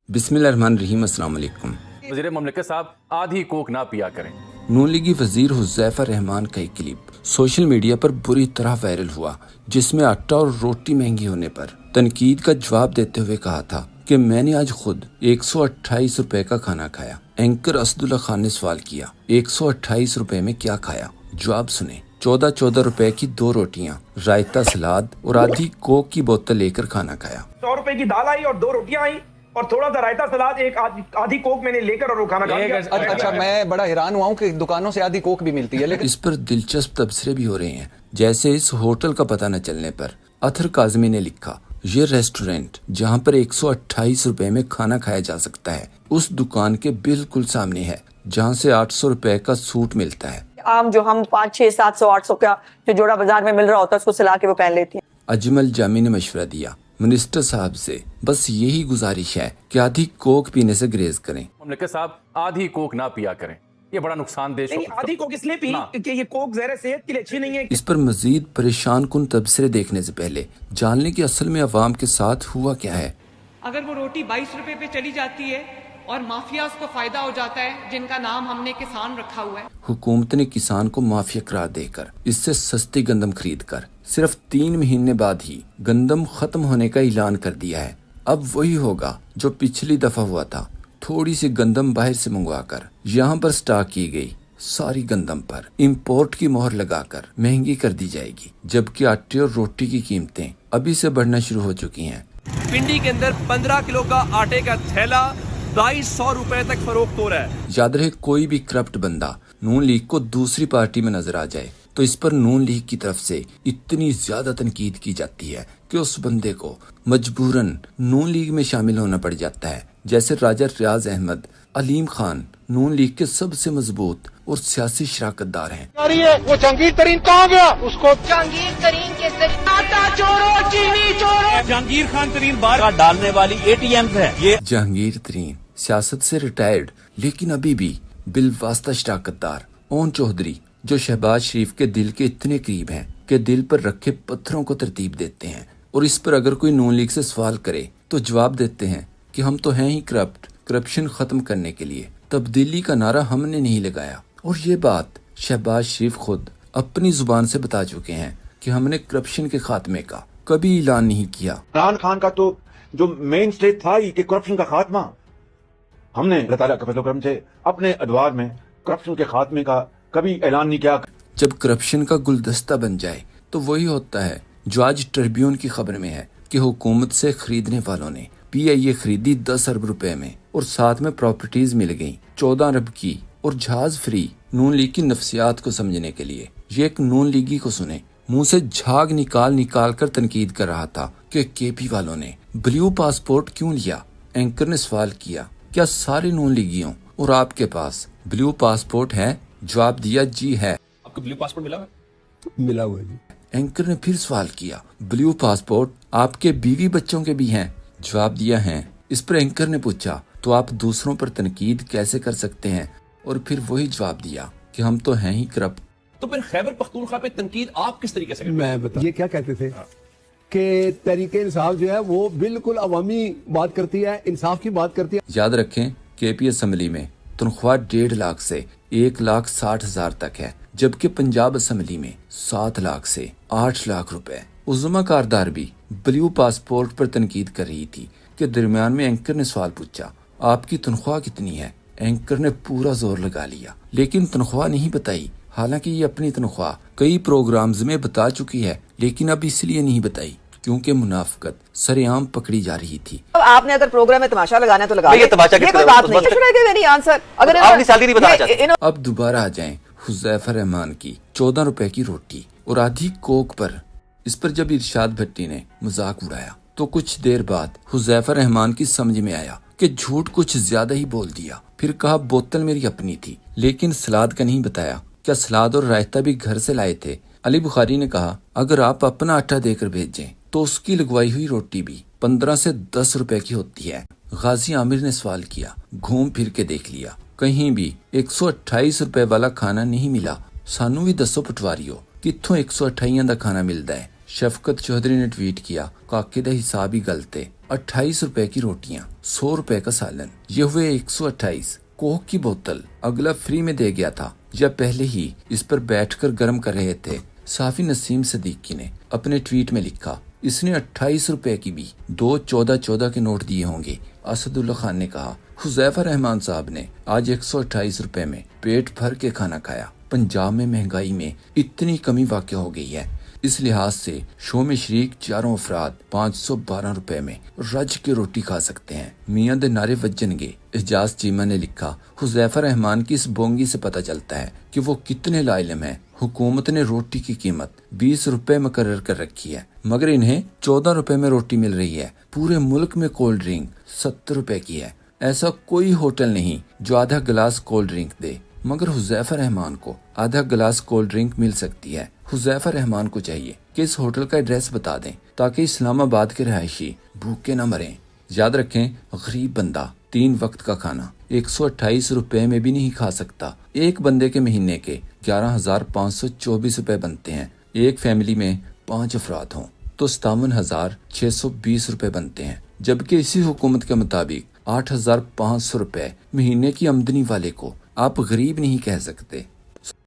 बिस्मिल्लाहिर्रहमानिर्रहीम। अस्सलाम वालेकुम। वज़ीर मुमलिकत साहब आधी कोक ना पिया करें। नून लीगी वजीर हुज़ैफा रहमान का एक क्लिप सोशल मीडिया पर बुरी तरह वायरल हुआ, जिसमें आटा और रोटी महंगी होने पर तनकीद का जवाब देते हुए कहा था कि मैंने आज खुद 128 रुपए का खाना खाया। एंकर असदुल्ला खान ने सवाल किया, 128 रुपए में क्या खाया? जवाब सुने। 14 रुपए की 2 रोटियां, रायता, सलाद और आधी कोक की बोतल लेकर खाना खाया। 100 रुपए की दाल आई और 2 रोटियां आई और थोड़ा सा रायता, सलाद, एक आधी कोक मैंने लेकर और वो खाना खा लिया। अच्छा, मैं बड़ा हैरान हुआ हूँ कि दुकानों से आधी कोक भी मिलती है, लेकिन इस पर दिलचस्प तबसरे भी हो रहे हैं। जैसे इस होटल का पता न चलने पर अथर काज़मी ने लिखा, ये रेस्टोरेंट जहां पर 128 रुपए में खाना खाया जा सकता है, उस दुकान के बिल्कुल सामने है जहां से 800 रुपए का सूट मिलता है। आम जो हम 500, 700, 800 का जो जोड़ा बाजार में मिल रहा होता है उसको सिला के वो पहन लेती है। अजमल जामी ने मशवरा दिया, मिनिस्टर साहब से बस यही गुजारिश है कि आधी कोक पीने से गुरेज करें। मुमलिकत साहब आधी कोक ना पिया करें, ये बड़ा नुकसानदेह नहीं, आधी कोक इसलिए पी कि ये कोक ज़हर सेहत के लिए अच्छी नहीं है। इस पर मजीद परेशान कुन तबसरे देखने से पहले जान लें कि असल में अवाम के साथ हुआ क्या है। अगर वो रोटी 22 रुपए पे चली जाती है और माफियाज को फायदा हो जाता है, जिनका नाम हमने किसान रखा हुआ है। हुकूमत ने किसान को माफिया करार देकर इससे सस्ती गंदम खरीद कर सिर्फ 3 महीने बाद ही गंदम खत्म होने का ऐलान कर दिया है। अब वही होगा जो पिछली दफा हुआ था, थोड़ी सी गंदम बाहर से मंगवाकर यहाँ पर स्टॉक की गई सारी गंदम पर इंपोर्ट की मोहर लगाकर महंगी कर दी जाएगी, जबकि आटे और रोटी की कीमतें अभी से बढ़ना शुरू हो चुकी हैं। पिंडी के अंदर 15 किलो का आटे का थैला 250 रुपए तक फरोख्त हो रहा है। याद रहे, कोई भी करप्ट बंदा नून लीग को दूसरी पार्टी में नजर आ जाए तो इस पर नून लीग की तरफ से इतनी ज्यादा तनकीद की जाती है कि उस बंदे को मजबूरन नून लीग में शामिल होना पड़ जाता है। जैसे राजा रियाज अहमद अलीम खान नून लीग के सबसे मजबूत और सियासी शराकतदार हैं। वो जहांगीर तरीन कहाँ गया? उसको जहांगीर तरीन के आटा चोरो, चीनी चोरो। जहांगीर खान तरीन बाहर डालने वाली ATM है ये। जहांगीर तरीन सियासत से रिटायर्ड लेकिन अभी भी बिलवास्ता शराकतदार ओन चौधरी, जो शहबाज शरीफ के दिल के इतने करीब हैं कि दिल पर रखे पत्थरों को तरतीब देते हैं, और इस पर अगर कोई नून लीग से सवाल करे तो जवाब देते हैं कि हम तो हैं ही करप्शन खत्म करने के लिए, तब्दीली का नारा हमने नहीं लगाया। और ये बात शहबाज शरीफ खुद अपनी जुबान से बता चुके हैं कि हमने करप्शन के खात्मे का कभी ऐलान नहीं किया। इमरान खान का तो जो मेन स्टेट था कि करप्शन का खात्मा, हमने अल्लाह ताला के फजल करम से अपने अदवार में करप्शन के खात्मे का कभी ऐलान नहीं किया। जब करप्शन का गुलदस्ता बन जाए तो वही होता है जो आज ट्रिब्यून की खबर में है कि हुकूमत से खरीदने वालों ने PIA खरीदी 10 अरब रुपए में और साथ में प्रॉपर्टीज मिल गई 14 अरब की और जहाज फ्री। नून लीग की नफ्सियात को समझने के लिए ये एक नून लीगी को सुने। मुंह से झाग निकाल कर तनकीद कर रहा था कि KP वालों ने ब्लू पासपोर्ट क्यों लिया। एंकर ने सवाल किया, क्या सारे नून लीगियों और आपके पास ब्लू पासपोर्ट है? जवाब दिया, जी है। आपको ब्लू पासपोर्ट मिला है? मिला हुआ जी। एंकर ने फिर सवाल किया, ब्लू पासपोर्ट आपके बीवी बच्चों के भी हैं? जवाब दिया, हैं। इस पर एंकर ने पूछा, तो आप दूसरों पर तनकीद कैसे कर सकते हैं? और फिर वही जवाब दिया कि हम तो हैं ही करप्ट। तो फिर खैबर पख्तूनख्वा पे तनकीद आप किस तरीके से? मैं बता, ये क्या कहते थे कि तहरीके इंसाफ जो है वो बिल्कुल अवामी बात करती है, इंसाफ की बात करती है। याद रखें, KP असम्बली में तनख्वाह 1.5 लाख से 1,60,000 तक है, जबकि पंजाब असम्बली में 7 लाख से 8 लाख रुपए। उज़्मा कारदार भी ब्लू पासपोर्ट पर तनकीद कर रही थी कि दरमियान में एंकर ने सवाल पूछा, आपकी तनख्वाह कितनी है? एंकर ने पूरा जोर लगा लिया लेकिन तनख्वाह नहीं बताई। हालांकि ये अपनी तनख्वाह कई प्रोग्राम्स में बता चुकी है, लेकिन अब इसलिए नहीं बताई क्योंकि मुनाफिकत सरेआम पकड़ी जा रही थी। अब आपने अगर प्रोग्राम में तमाशा लगाना है तो लगा, ये तमाशा कोई बात नहीं। आंसर अगर आपकी सैलरी नहीं बताना चाहते। अब दोबारा आ जाएं हुज़ैफा रहमान की 14 रुपए की रोटी और आधी कोक पर। इस पर जब इरशाद भट्टी ने मजाक उड़ाया तो कुछ देर बाद हुज़ैफा रहमान की समझ में आया कि झूठ कुछ ज्यादा ही बोल दिया। फिर कहा, बोतल मेरी अपनी थी, लेकिन सलाद का नहीं बताया। क्या सलाद और रायता भी घर से लाए थे? अली बुखारी ने कहा, अगर आप अपना आटा देकर भेजें तो उसकी लगवाई हुई रोटी भी 15 से 10 रुपए की होती है। गाजी आमिर ने सवाल किया, घूम फिर के देख लिया, कहीं भी 128 रुपए वाला खाना नहीं मिला। सानू भी दसो पटवारियो, कित्थों 128 का खाना मिलता है? शफकत चौधरी ने ट्वीट किया, काके दा हिसाब ही गलत है। 28 रुपए की रोटियां, 100 रुपए का सालन, ये हुए 128। कोक की बोतल अगला फ्री में दे गया था या पहले ही इस पर बैठकर गर्म कर रहे थे। साफी नसीम सिद्दीकी ने अपने ट्वीट में लिखा, इसने 28 रुपए की भी 2 14-14 के नोट दिए होंगे। असदुल्ला खान ने कहा, हुज़ैफा रहमान साहब ने आज 128 रुपए में पेट भर के खाना खाया। पंजाब में महंगाई में इतनी कमी वाक़या हो गई है, इस लिहाज से शो में शरीक चारों अफराद 512 रुपए में रज के रोटी खा सकते हैं। मियां दे नारे वजनगे। एजाज चीमा ने लिखा, हुज़ैफा रहमान की इस बोंगी से पता चलता है कि वो कितने लाइलम है। हुकूमत ने रोटी की कीमत 20 रुपए मुकर्रर कर रखी है, मगर इन्हें 14 रुपए में रोटी मिल रही है। पूरे मुल्क में कोल्ड ड्रिंक 70 रुपए की है। ऐसा कोई होटल नहीं जो आधा गिलास कोल्ड ड्रिंक दे, मगर हुज़ैफा रहमान को आधा गिलास कोल्ड ड्रिंक मिल सकती है। हुज़ैफा रहमान को चाहिए कि इस होटल का एड्रेस बता दें ताकि इस्लामाबाद के रहायशी भूखे न मरें। याद रखें, गरीब बंदा 3 वक्त का खाना 128 रुपए में भी नहीं खा सकता। एक बंदे के महीने के 11,524 रुपए बनते हैं। एक फैमिली में 5 अफराद हों तो 57,620 रुपए बनते हैं, जबकि इसी हुकूमत के मुताबिक 8,500 रुपए महीने की आमदनी वाले को आप गरीब नहीं कह सकते।